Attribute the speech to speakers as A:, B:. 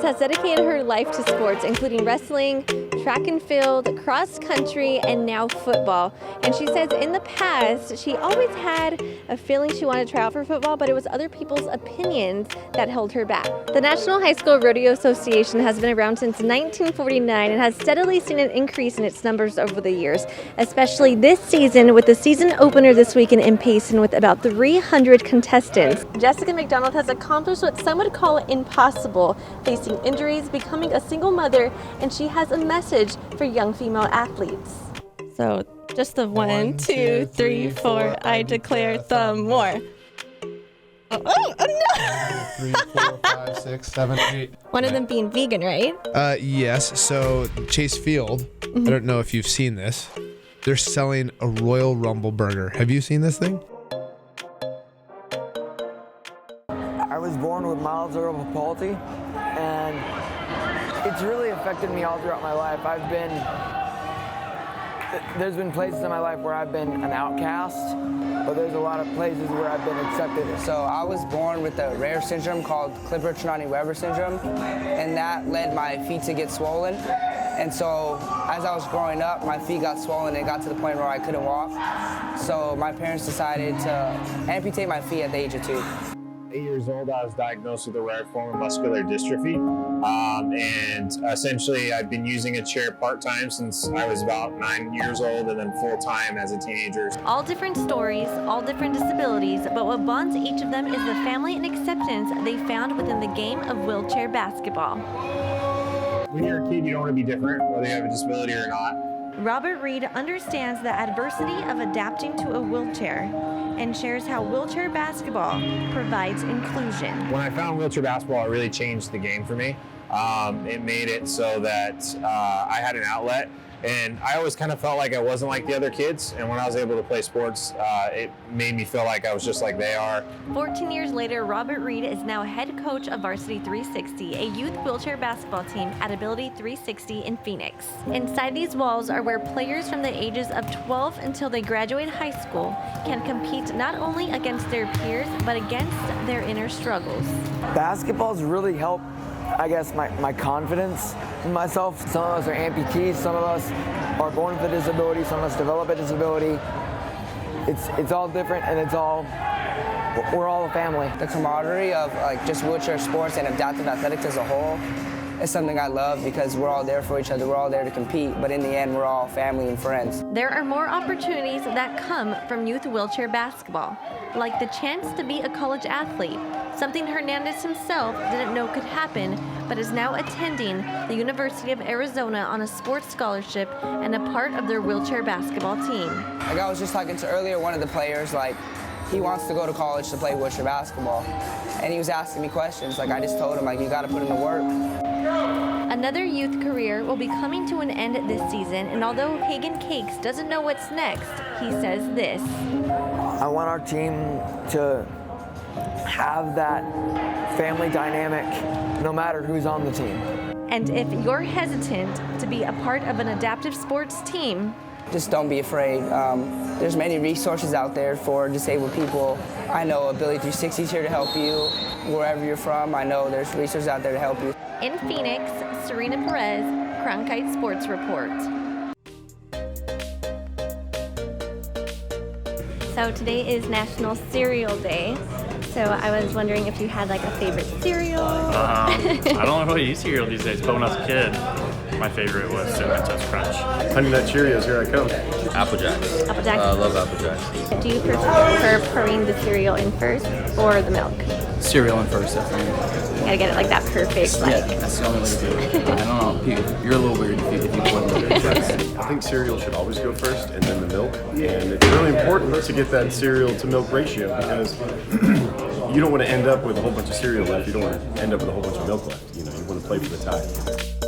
A: has dedicated her life to sports, including wrestling, track and field, cross country, and now football. And she says in the past, she always had a feeling she wanted to try out for football, but it was other people's opinions that held her back. The National High School Rodeo Association has been around since 1949 and has steadily seen an increase in its numbers over the years, especially this season with the season opener this weekend in Payson with about 300 contestants. Jessica McDonald has accomplished what some would call impossible, facing injuries, becoming a single mother, and she has a message for young female athletes. So just the 1, 2, 3, 4, I declare the more. Oh no! 3, 4, 5, 6, 7, 8. One of them being vegan, right?
B: Yes. So Chase Field, I don't know if you've seen this. They're selling a Royal Rumble burger. Have you seen this thing?
C: I was born with mild cerebral palsy, and it's really affected me all throughout my life. There's been places in my life where I've been an outcast, but there's a lot of places where I've been accepted.
D: So I was born with a rare syndrome called Klippert-Trenaunay-Weber syndrome, and that led my feet to get swollen. And so as I was growing up, my feet got swollen and it got to the point where I couldn't walk. So my parents decided to amputate my feet at the age of 2.
E: 8 years old, I was diagnosed with a rare form of muscular dystrophy. And essentially, I've been using a chair part-time since I was about 9 years old and then full-time as a teenager.
A: All different stories, all different disabilities, but what bonds each of them is the family and acceptance they found within the game of wheelchair basketball.
E: When you're a kid, you don't want to be different, whether you have a disability or not.
A: Robert Reed understands the adversity of adapting to a wheelchair and shares how wheelchair basketball provides inclusion.
E: When I found wheelchair basketball, it really changed the game for me. It made it so that I had an outlet, and I always kind of felt like I wasn't like the other kids, and when I was able to play sports, it made me feel like I was just like they are. 14
A: years later, Robert Reed is now head coach of Varsity 360, a youth wheelchair basketball team at Ability 360 in Phoenix. Inside these walls are where players from the ages of 12 until they graduate high school can compete not only against their peers, but against their inner struggles.
C: Basketball's really helped, I guess, my confidence in myself. Some of us are amputees, some of us are born with a disability, some of us develop a disability. It's all different, and we're all a family.
D: The camaraderie of just wheelchair sports and adaptive athletics as a whole is something I love because we're all there for each other, we're all there to compete, but in the end, we're all family and friends.
A: There are more opportunities that come from youth wheelchair basketball, like the chance to be a college athlete, something Hernandez himself didn't know could happen, but is now attending the University of Arizona on a sports scholarship and a part of their wheelchair basketball team.
D: Like I was just talking to earlier, one of the players, he wants to go to college to play wheelchair basketball, and he was asking me questions. I just told him, you gotta put in the work.
A: Another youth career will be coming to an end this season, and although Hagen Cakes doesn't know what's next, he says this.
C: I want our team to have that family dynamic no matter who's on the team.
A: And if you're hesitant to be a part of an adaptive sports team,
D: just don't be afraid. There's many resources out there for disabled people. I know Ability 360 is here to help you wherever you're from. I know there's resources out there to help you.
A: In Phoenix, Serina Perez, Cronkite Sports Report. So today is National Cereal Day. So I was wondering if you had a favorite cereal.
F: I don't really eat cereal these days, but when I was a kid, my favorite was Cinnamon Toast Crunch.
G: Honey Nut Cheerios, here I come.
H: Apple Jacks.
A: Apple Jacks?
H: I love Apple Jacks.
A: Do you prefer pouring the cereal in first or the milk?
H: Cereal in first, definitely.
A: You gotta get it that perfect,
H: Yeah, that's the only way to do it. I don't know, you're a little weird if you put it.
G: I think cereal should always go first and then the milk. And it's really important to get that cereal to milk ratio because you don't want to end up with a whole bunch of cereal left. You don't want to end up with a whole bunch of milk left. You want to play for the tie.